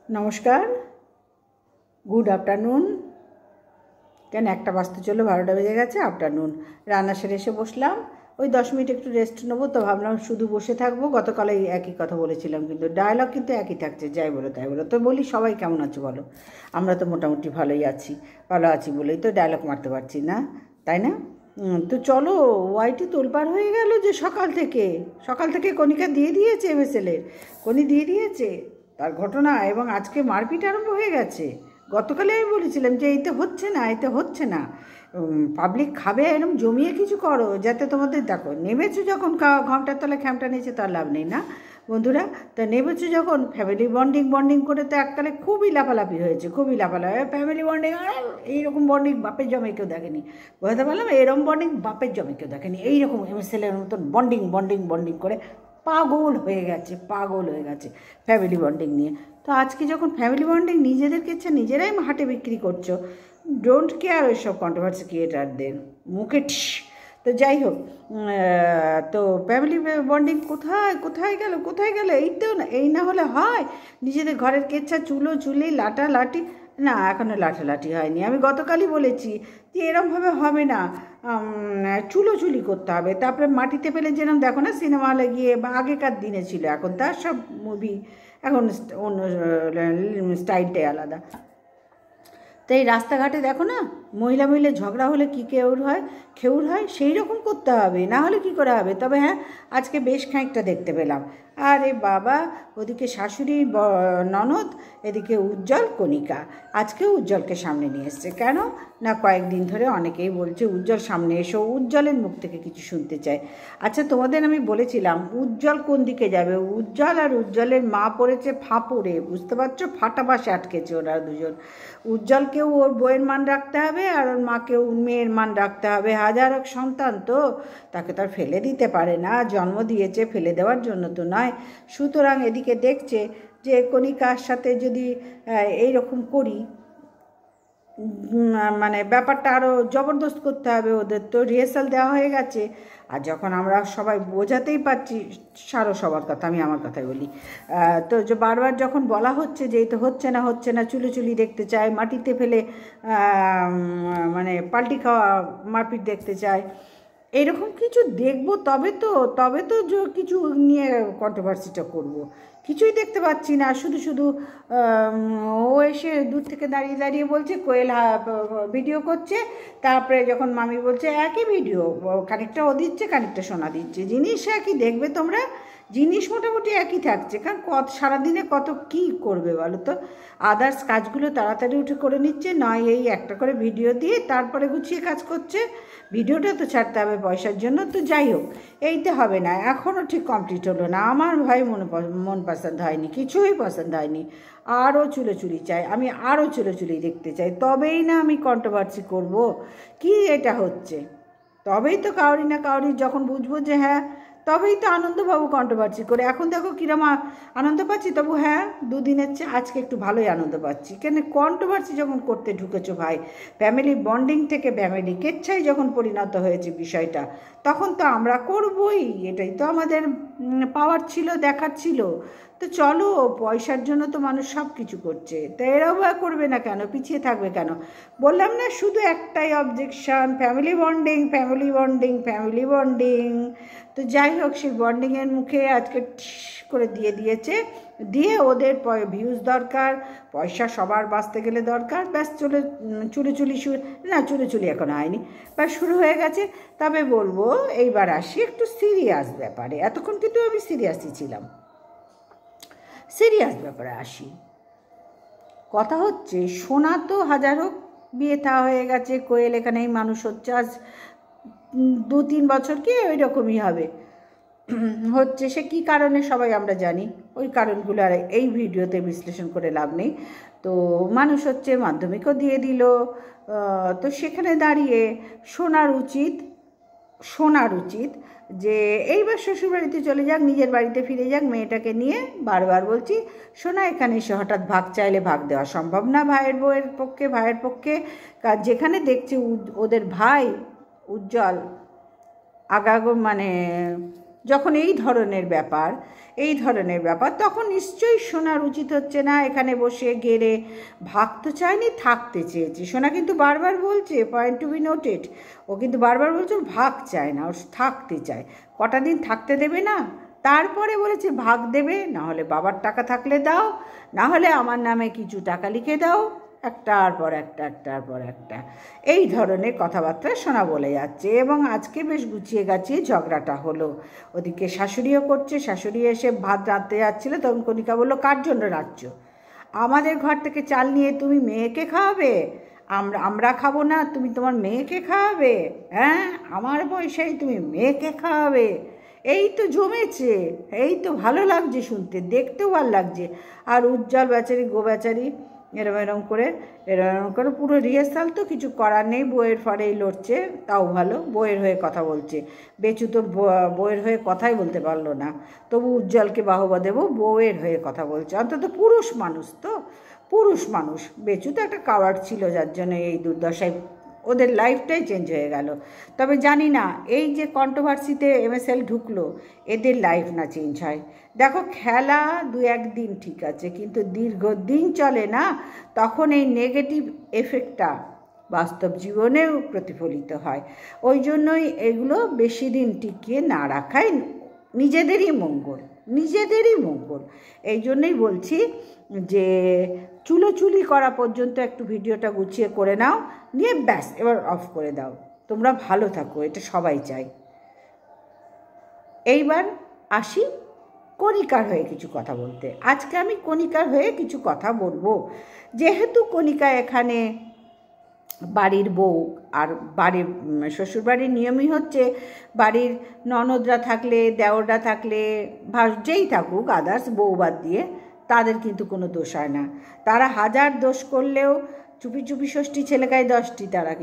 नमस्कार good afternoon কেন একটা বাজতে চলো 12টা বেজে গেছে आफ्टरनून রান্না সেরে এসে বসলাম ওই 10 মিনিট একটু রেস্ট নেব তো ভাবলাম শুধু বসে থাকবো গতকাল এই একই কথা বলেছিলাম কিন্তু ডায়লগ কিন্তু একই থাকছে যাই বলো তাই বলো তো বলি সবাই কেমন আছো বলো আমরা তো মোটামুটি ভালোই আছি ভালো আছি বলেই তো ডায়লগ মারতে পারছি না তাই না তো চলো ওয়াইটি তোলপাড় হয়ে গেল যে সকাল থেকে কণিকা দিয়ে দিয়েছে এমএসএলের কণি দিয়ে দিয়েছে তার ঘটনা এবং আজকে মারপিট আরম্ভ হয়ে গেছে গতকালে আমি বলেছিলাম যে এতে হচ্ছে না পাবলিক খাবে এরকম জমিয়ে কিছু করো যাতে তোমাদের দেখো নেমেছো যখন ঘন্টার তলে খ্যামটা নিয়েছে তার লাভ নেই না বন্ধুরা তা নেমেছো যখন ফ্যামিলি বন্ডিং করে তো এককালে খুবই লাফালাফি হয়েছে ফ্যামিলি বন্ডিং এইরকম বন্ডিং বাপের জমে কেউ দেখেনি বোঝাতে পারলাম এরকম বন্ডিং বাপের জমে কেউ দেখেনি এইরকম এমএসএলের মতন বন্ডিং করে পাগল হয়ে গেছে ফ্যামিলি বন্ডিং নিয়ে তো আজকে যখন ফ্যামিলি বন্ডিং নিজেদেরকে ইচ্ছা নিজেরাই হাটে বিক্রি করছো ডোন্ট কেয়ার ওইসব কন্ট্রোভার্সি ক্রিয়েটারদের মুখে তো যাই হোক তো ফ্যামিলি বন্ডিং কোথায় গেল এই না হলে হয় নিজেদের ঘরের কেচ্ছা চুলি লাটালাটি না এখনও লাঠালাঠি হয়নি আমি গতকালই বলেছি যে এরমভাবে হবে না চুলোচুলি করতে হবে তারপরে মাটিতে ফেলে যেরকম দেখো না সিনেমা হলে গিয়ে বা আগেকার দিনে ছিল এখন তার সব মুভি এখন অন্য স্টাইলটাই আলাদা তো এই রাস্তাঘাটে দেখো না মহিলা ঝগড়া হলে কী খেউর হয় সেই রকম করতে হবে না হলে কী করে হবে তবে হ্যাঁ আজকে বেশ খানিকটা দেখতে পেলাম আরে বাবা ওদিকে শাশুড়ি ননদ এদিকে উজ্জ্বল কণিকা আজকেও উজ্জ্বলকে সামনে নিয়ে এসছে কেন না কয়েকদিন ধরে অনেকেই বলছে উজ্জ্বল সামনে এসো উজ্জ্বলের মুখ থেকে কিছু শুনতে চায় আচ্ছা তোমাদের আমি বলেছিলাম উজ্জ্বল কোন দিকে যাবে উজ্জ্বল আর উজ্জ্বলের মা পড়েছে ফাঁপড়ে বুঝতে পারছো ফাটাবাসে আটকেছে ওরা দুজন উজ্জ্বলকেও ওর বইয়ের মান রাখতে হবে আর ওর মাকেও মেয়ের মান রাখতে হবে হাজার হোক সন্তান তো তাকে তো আর ফেলে দিতে পারে না জন্ম দিয়েছে ফেলে দেওয়ার জন্য তো নয় সুতরাং এদিকে দেখছে যে কণিকার সাথে যদি এইরকম করি মানে ব্যাপারটা আরও জবরদস্ত করতে হবে ওদের তো রিহার্সাল দেওয়া হয়ে গেছে আর যখন আমরা সবাই বোঝাতেই পারছি সারো সবার কথা আমি আমার কথাই বলি তো যে বারবার যখন বলা হচ্ছে যে এই তো হচ্ছে না চুলি দেখতে চায় মাটিতে ফেলে মানে পাল্টি খাওয়া মারপিট দেখতে চায় এরকম কিছু দেখবো তবে তো কিছু নিয়ে কন্ট্রোভার্সিটা করব। কিছুই দেখতে পাচ্ছি না শুধু ও এসে দূর থেকে দাঁড়িয়ে বলছে কোয়েল ভিডিও করছে তারপরে যখন মামি বলছে একই ভিডিও খানিকটা ও দিচ্ছে খানিকটা সোনা দিচ্ছে জিনিস একই দেখবে তোমরা জিনিস মোটামুটি একই থাকছে কারণ সারাদিনে কত কী করবে বলো তো আদার্স কাজগুলো তাড়াতাড়ি উঠে করে নিচ্ছে নয় এই একটা করে ভিডিও দিয়ে তারপরে গুছিয়ে কাজ করছে ভিডিওটা তো ছাড়তে হবে পয়সার জন্য তো যাই হোক এইতে হবে না এখনও ঠিক কমপ্লিট হলো না আমার ভাই মন পছন্দ হয়নি কিছুই পছন্দ হয়নি আরও চুলোচুলি চাই আমি আরও চুলোচুলি দেখতে চাই তবেই না আমি কন্ট্রোভার্সি করব কি এটা হচ্ছে তবেই তো কাউরি না কাউরি যখন বুঝবো যে হ্যাঁ তবেই তো আনন্দ পাবো কন্ট্রোভার্সি করে এখন দেখো কিরম আনন্দ পাচ্ছি তবু হ্যাঁ দুদিনের চেয়ে আজকে একটু ভালোই আনন্দ পাচ্ছি কেন কন্ট্রোভার্সি যখন করতে ঢুকেছো ভাই ফ্যামিলি বন্ডিং থেকে ফ্যামিলি কেচ্ছাই যখন পরিণত হয়েছে বিষয়টা তখন তো আমরা করবই এটাই তো আমাদের পাওয়ার ছিল দেখার ছিল তো চলো পয়সার জন্য তো মানুষ সব কিছু করছে তো এরাও করবে না কেন পিছিয়ে থাকবে কেন বললাম না শুধু একটাই অবজেকশন ফ্যামিলি বন্ডিং তো যাই হোক সেই বন্ডিংয়ের মুখে আজকে করে দিয়েছে দিয়ে ওদের ভিউজ দরকার পয়সা সবার বাঁচতে গেলে দরকার ব্যাস চুলি এখন হয়নি ব্যাস শুরু হয়ে গেছে তবে বলবো এইবার আসি একটু সিরিয়াস ব্যাপারে এতক্ষণ কিন্তু আমি সিরিয়াসই ছিলাম সিরিয়াস ব্যাপারে আসি কথা হচ্ছে সোনা তো হাজার হোক বিয়ে থা হয়ে গেছে কোয়েল এখানেই মানুষ হচ্ছে আজ 2-3 বছর কি ওই রকমই হবে হচ্ছে সে কী কারণে সবাই আমরা জানি ওই কারণগুলো আর এই ভিডিওতে বিশ্লেষণ করে লাভ নেই তো মানুষ হচ্ছে মাধ্যমিকও দিয়ে দিল তো সেখানে দাঁড়িয়ে শোনার উচিত যে এইবার শ্বশুরবাড়িতে চলে যাক নিজের বাড়িতে ফিরে যাক মেয়েটাকে নিয়ে বারবার বলছি শোনা এখানে এসে হঠাৎ ভাগ চাইলে ভাগ দেওয়া সম্ভব না ভাইয়ের পক্ষে যেখানে দেখছি ওদের ভাই উজ্জ্বল মানে যখন এই ধরনের ব্যাপার তখন নিশ্চয়ই সোনার উচিত হচ্ছে না এখানে বসে গেড়ে ভাগতে চায়নি, থাকতে চেয়েছে। সোনা কিন্তু বারবার বলছে, পয়েন্ট টু বি নোটেড, ও কিন্তু বারবার বলছে ওর ভাগ চায় না, ওর থাকতে চায়। কটা দিন থাকতে দেবে না, তারপরে বলেছে ভাগ দেবে, না হলে বাবার টাকা থাকলে দাও, না হলে আমার নামে কিছু টাকা লিখে দাও, একটার পর একটা এই ধরনের কথাবার্তা সোনা বলে যাচ্ছে। এবং আজকে বেশ গুছিয়ে গাছিয়ে ঝগড়াটা হলো। ওদিকে শাশুড়িও করছে, শাশুড়ি এসে ভাত রাঁধতে যাচ্ছিলো, তখন কণিকা বললো কার জন্য রাঁধছ? আমাদের ঘর থেকে চাল নিয়ে তুমি মেয়েকে খাওয়াবে? আমরা খাবো না, তুমি তোমার মেয়েকে খাওয়াবে? হ্যাঁ, আমার পয়সায় তুমি মেয়েকে খাওয়াবে? এই তো জমেছে, এই তো ভালো লাগছে শুনতে, দেখতেও ভালো লাগছে। আর উজ্জ্বল বেচারি, বেচারি এরম করে পুরো রিহার্সাল, তো কিছু করার নেই, বইয়ের ফরেই লড়ছে, তাও ভালো, বইয়ের হয়ে কথা বলছে। বেচু তো বইয়ের হয়ে কথাই বলতে পারলো না, তবু উজ্জ্বলকে বাহবা দেবো, বউয়ের হয়ে কথা বলছে। অন্তত পুরুষ মানুষ। বেচু তো একটা কাওয়ার্ড ছিল, যার জন্য এই দুর্দশায় ওদের লাইফটাই চেঞ্জ হয়ে গেল। তবে জানি না এই যে কন্ট্রোভার্সিতে MSL ঢুকলো, এদের লাইফ না চেঞ্জ হয়। দেখো, খেলা 2-1 দিন ঠিক আছে, কিন্তু দীর্ঘদিন চলে না, তখন এই নেগেটিভ এফেক্টটা বাস্তব জীবনেও প্রতিফলিত হয়। ওই জন্যই এগুলো বেশি দিন টিকিয়ে না রাখাই নিজেদেরই মঙ্গল। এই জন্যই বলছি যে চুলোচুলি করা পর্যন্ত একটু ভিডিওটা গুছিয়ে করে নাও, নিয়ে ব্যাস এবার অফ করে দাও। তোমরা ভালো থাকো, এটা সবাই চাই। এইবার আসি কণিকার হয়ে কিছু কথা বলতে। আজকে আমি কণিকার হয়ে কিছু কথা বলবো, যেহেতু কণিকা এখানে বাড়ির বউ, আর বাড়ির শ্বশুরবাড়ির নিয়মই হচ্ছে বাড়ির ননদরা থাকলে, দেওররা থাকলে, যেই থাকুক আদার্স, বউ বাদ দিয়ে, তাদের কিন্তু কোনো দোষ হয় না। তারা হাজার দোষ করলেও চুপি চুপি ষষ্ঠী ছেলেকায় 10টি, তারা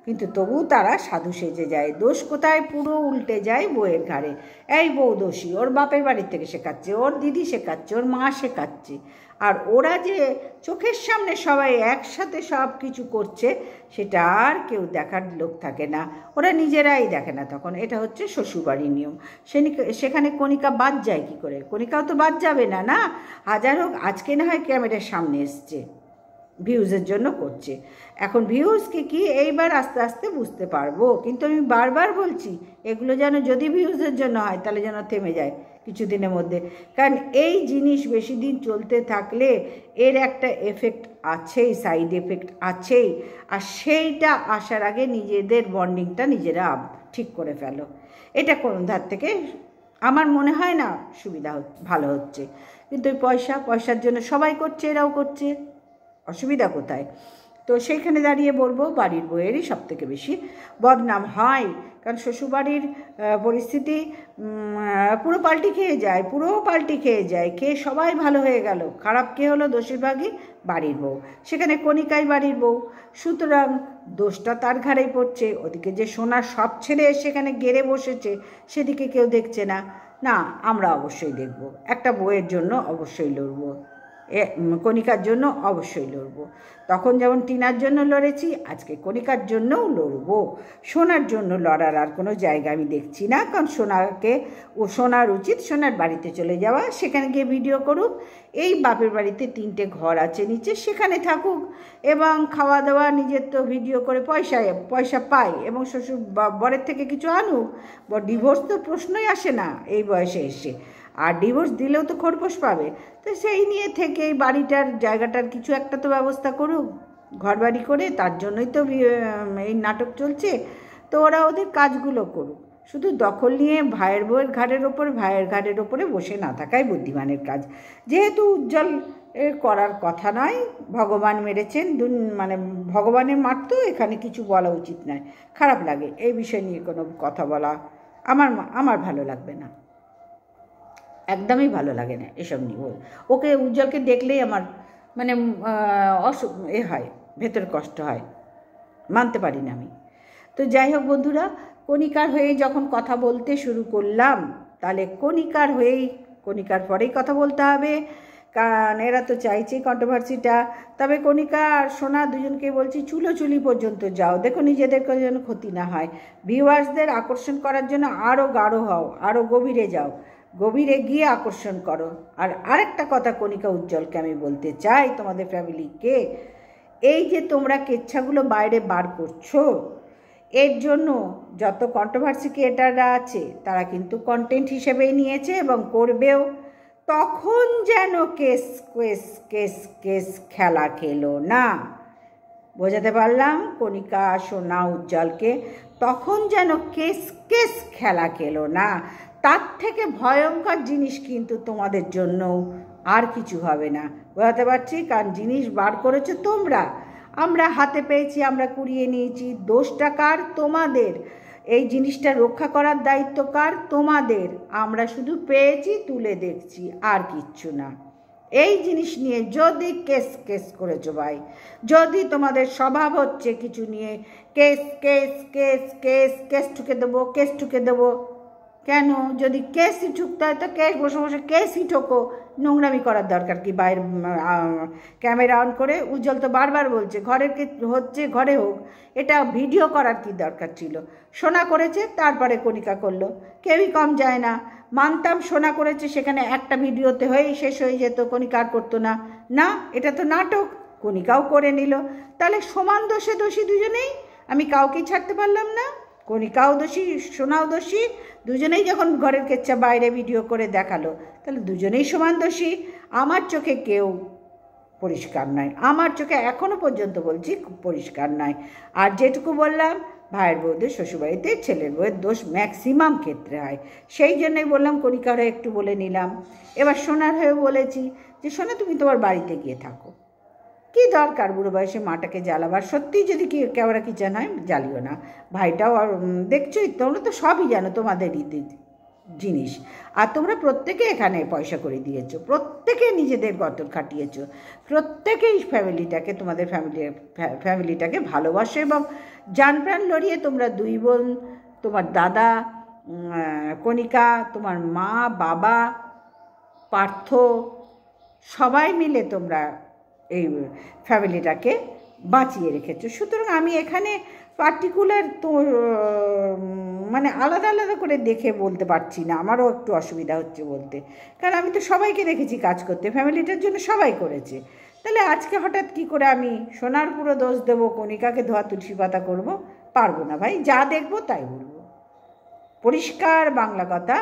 কিন্তু তবু তারা সাধু সেজে যায়। দোষ কোথায়? পুরো উল্টে যায় বউয়ের ঘাড়ে। এই বউ দোষী, ওর বাপের বাড়ির থেকে শেখাচ্ছে, ওর দিদি শেখাচ্ছে, ওর মা শেখাচ্ছে। আর ওরা যে চোখের সামনে সবাই একসাথে সব কিছু করছে, সেটা আর কেউ দেখার লোক থাকে না, ওরা নিজেরাই দেখে না তখন। এটা হচ্ছে শ্বশুরবাড়ির নিয়ম। সেখানে কণিকা বাদ যায় কি করে? কণিকাও তো বাদ যাবে না, না? হাজার হোক, আজকে না হয় ক্যামেরার সামনে এসছে, ভিউজের জন্য করছে। এখন ভিউজকে কি এইবার আস্তে আস্তে বুঝতে পারবো, কিন্তু আমি বারবার বলছি এগুলো যেন যদি ভিউজের জন্য হয় তাহলে যেন থেমে যায় কিছুদিনের মধ্যে। কারণ এই জিনিস বেশি দিন চলতে থাকলে এর একটা এফেক্ট আছেই, সাইড এফেক্ট আছেই। আর সেইটা আসার আগে নিজেদের বন্ডিংটা নিজেরা ঠিক করে ফেলো। এটা কোন ধার থেকে আমার মনে হয় না সুবিধা ভালো হচ্ছে। কিন্তু ওই পয়সার জন্য সবাই করছে, এরাও করছে, অসুবিধা কোথায়? তো সেইখানে দাঁড়িয়ে বলবো বাড়ির বউয়েরই সবথেকে বেশি বদনাম হয়। কারণ শ্বশুরবাড়ির পরিস্থিতি পুরো পাল্টি খেয়ে যায়, খেয়ে সবাই ভালো হয়ে গেল, খারাপ কে হলো? বেশিরভাগই বাড়ির বউ। সেখানে কণিকাই বাড়ির বউ, সুতরাং দোষটা তার ঘাড়েই পড়ছে। ওদিকে যে সোনার সব ছেড়ে সেখানে গেড়ে বসেছে, সেদিকে কেউ দেখছে না। না, আমরা অবশ্যই দেখব, একটা বউয়ের জন্য অবশ্যই লড়ব, কণিকার জন্য অবশ্যই লড়ব। তখন যেমন টিনার জন্য লড়েছি, আজকে কণিকার জন্যও লড়ব। সোনার জন্য লড়ার আর কোনো জায়গা আমি দেখছি না। কারণ সোনার উচিত সোনার বাড়িতে চলে যাওয়া, সেখানে গিয়ে ভিডিও করুক। এই বাপের বাড়িতে 3টে ঘর আছে নিচে, সেখানে থাকুক এবং খাওয়া দাওয়া, নিজের তো ভিডিও করে পয়সা পায়, এবং শ্বশুর বরের থেকে কিছু আনুক। ডিভোর্স তো প্রশ্নই আসে না এই বয়সে এসে, আর ডিভোর্স দিলেও তো খরপোশ পাবে। তো সেই নিয়ে থেকে এই বাড়িটার জায়গাটার কিছু একটা তো ব্যবস্থা করুক, ঘর বাড়ি করে। তার জন্যই তো এই নাটক চলছে। তো ওরা ওদের কাজগুলো করুক, শুধু দখল নিয়ে ভাইয়ের ঘাড়ের ওপরে বসে না থাকাই বুদ্ধিমানের কাজ। যেহেতু উজ্জ্বল করার কথা নয়, ভগবান মেরেছেন, মানে ভগবানের মারতো, এখানে কিছু বলা উচিত নয়। খারাপ লাগে এই বিষয় নিয়ে কোনো কথা বলা, আমার ভালো লাগবে না, একদমই ভালো লাগে না এসব নিয়ে। ওকে, উজ্জ্বলকে দেখলেই আমার মানে হয়, ভেতর কষ্ট হয়, মানতে পারি না আমি। তো যাই হোক বন্ধুরা, কণিকার হয়েই যখন কথা বলতে শুরু করলাম, তাহলে কণিকার পরেই কথা বলতে হবে। কারণ এরা তো চাইছেই কন্ট্রোভার্সিটা। তবে কণিকা আর সোনা দুজনকে বলছি চুলোচুলি পর্যন্ত যাও, দেখো নিজেদের যেন ক্ষতি না হয়। ভিউয়ার্সদের আকর্ষণ করার জন্য আরও গাঢ় হও, আরও গভীরে যাও, গভীরে গিয়ে আকর্ষণ করো। আর আরেকটা কথা কণিকা উজ্জ্বলকে আমি বলতে চাই, তোমাদের ফ্যামিলিকে, এই যে তোমরা কেচ্ছাগুলো বাইরে বার করছো, এর জন্য যত কন্ট্রোভার্সি ক্রিয়েটাররা আছে তারা কিন্তু কন্টেন্ট হিসেবেই নিয়েছে এবং করবেও। তখন যেন কেস কেস কেস কেস খেলা খেলো না। বোঝাতে পারলাম কণিকা, সোনা, উজ্জ্বলকে? তখন যেন কেস কেস খেলা খেলো না। তার থেকে ভয়ঙ্কর জিনিস কিন্তু তোমাদের জন্য আর কিছু হবে না। বোঝাতে পারছি? কারণ জিনিস বার করেছো তোমরা, আমরা হাতে পেয়েছি, আমরা কুড়িয়ে নিয়েছি। দোষটা কার? তোমাদের। এই জিনিসটা রক্ষা করার দায়িত্ব কার? তোমাদের। আমরা শুধু পেয়েছি, তুলে দেখছি, আর কিচ্ছু না। এই জিনিস নিয়ে যদি কেস কেস করেছো ভাই, যদি তোমাদের স্বভাব হচ্ছে কিছু নিয়ে case case case case case ঠুকে দেবো, কেস ঠুকে দেবো, কেন? যদি কেসই ঠুকতে হয় তো কেস বসে বসে কেসই ঠোকো। নোংরামি করার দরকার কি? বাইরে ক্যামেরা অন করে উজ্জ্বল তো বারবার বলছে ঘরের হচ্ছে ঘরে হোক, এটা ভিডিও করার কি দরকার ছিল? সোনা করেছে, তারপরে কণিকা করলো, কেউই কম যায় না। মানতাম সোনা করেছে, সেখানে একটা ভিডিওতে হয়েই শেষ হয়ে যেত, কণিকা আর করতো না। না, এটা তো নাটক, কণিকাও করে নিল। তাহলে সমান দোষে দোষী দুজনেই, আমি কাউকেই ছাড়তে পারলাম না। কণিকাও দোষী, সোনাও দোষী। দুজনেই যখন ঘরের কেচ্ছা বাইরে ভিডিও করে দেখালো, তাহলে দুজনেই সমান দোষী। আমার চোখে কেউ পরিষ্কার নয়, আমার চোখে এখনও পর্যন্ত বলছি পরিষ্কার নয়। আর যেটুকু বললাম, ভাইয়ের বউদের শ্বশুরবাড়িতে ছেলের বউয়ের দোষ ম্যাক্সিমাম ক্ষেত্রে হয়, সেই জন্যই বললাম কণিকার হয়ে একটু বলে নিলাম। এবার সোনার হয়ে বলেছি যে সোনা, তুমি তোমার বাড়িতে গিয়ে থাকো, কি দরকার বুড়ো বয়সে মাটাকে জ্বালাবার? সত্যিই যদি কি ক্যামেরা কিচেন হয়, জ্বালিও না। ভাইটাও আর দেখছোই, তোমরা তো সবই জানো, তোমাদেরই জিনিস। আর তোমরা প্রত্যেকে এখানে পয়সা করে দিয়েছো, প্রত্যেকে নিজেদের গতর খাটিয়েছো, প্রত্যেকেই ফ্যামিলিটাকে, তোমাদের ফ্যামিলিটাকে ভালোবাসো এবং জান প্রাণ লড়িয়ে তোমরা দুই বোন, তোমার দাদা কণিকা, তোমার মা, বাবা, পার্থ, সবাই মিলে তোমরা এই ফ্যামিলিটাকে বাঁচিয়ে রেখেছো। সুতরাং আমি এখানে পার্টিকুলার তো মানে আলাদা আলাদা করে দেখে বলতে পারছি না, আমারও একটু অসুবিধা হচ্ছে বলতে, কারণ আমি তো সবাইকে দেখেছি কাজ করতে, ফ্যামিলিটার জন্য সবাই করেছে। তাহলে আজকে হঠাৎ কি করে আমি সোনার পুরো দোষ দেবো, কণিকাকে ধোয়া তুলসী পাতা করবো? পারবো না ভাই, যা দেখবো তাই বলবো, পরিষ্কার বাংলা কথা,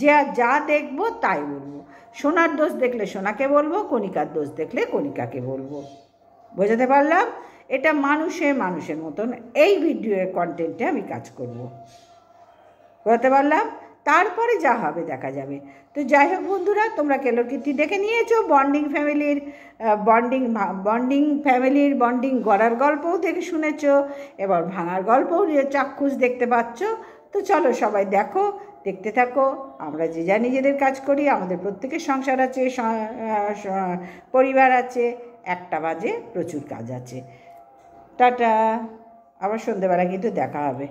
যে যা দেখবো তাই বলবো। সোনার দোষ দেখলে সোনাকে বলবো, কণিকার দোষ দেখলে কণিকাকে বলবো। বোঝাতে পারলাম? এটা মানুষের মতন এই ভিডিওর কন্টেন্টে আমি কাজ করব। বোঝাতে পারলাম? তারপরে যা হবে দেখা যাবে। তো যাই হোক বন্ধুরা, তোমরা কেলোকীর্তি দেখে নিয়েছো, বন্ডিং ফ্যামিলির বন্ডিং গড়ার গল্পও দেখে শুনেছো, এবার ভাঙার গল্পও চাক্ষুষ দেখতে পাচ্ছ। তো চলো সবাই দেখো, দেখতে থাকো। আমরা যে যা নিজেদের কাজ করি, আমাদের প্রত্যেকের সংসার আছে, পরিবার আছে, 1টা বাজে, প্রচুর কাজ আছে। টাটা, আবার সন্ধ্যেবেলা কিন্তু দেখা হবে।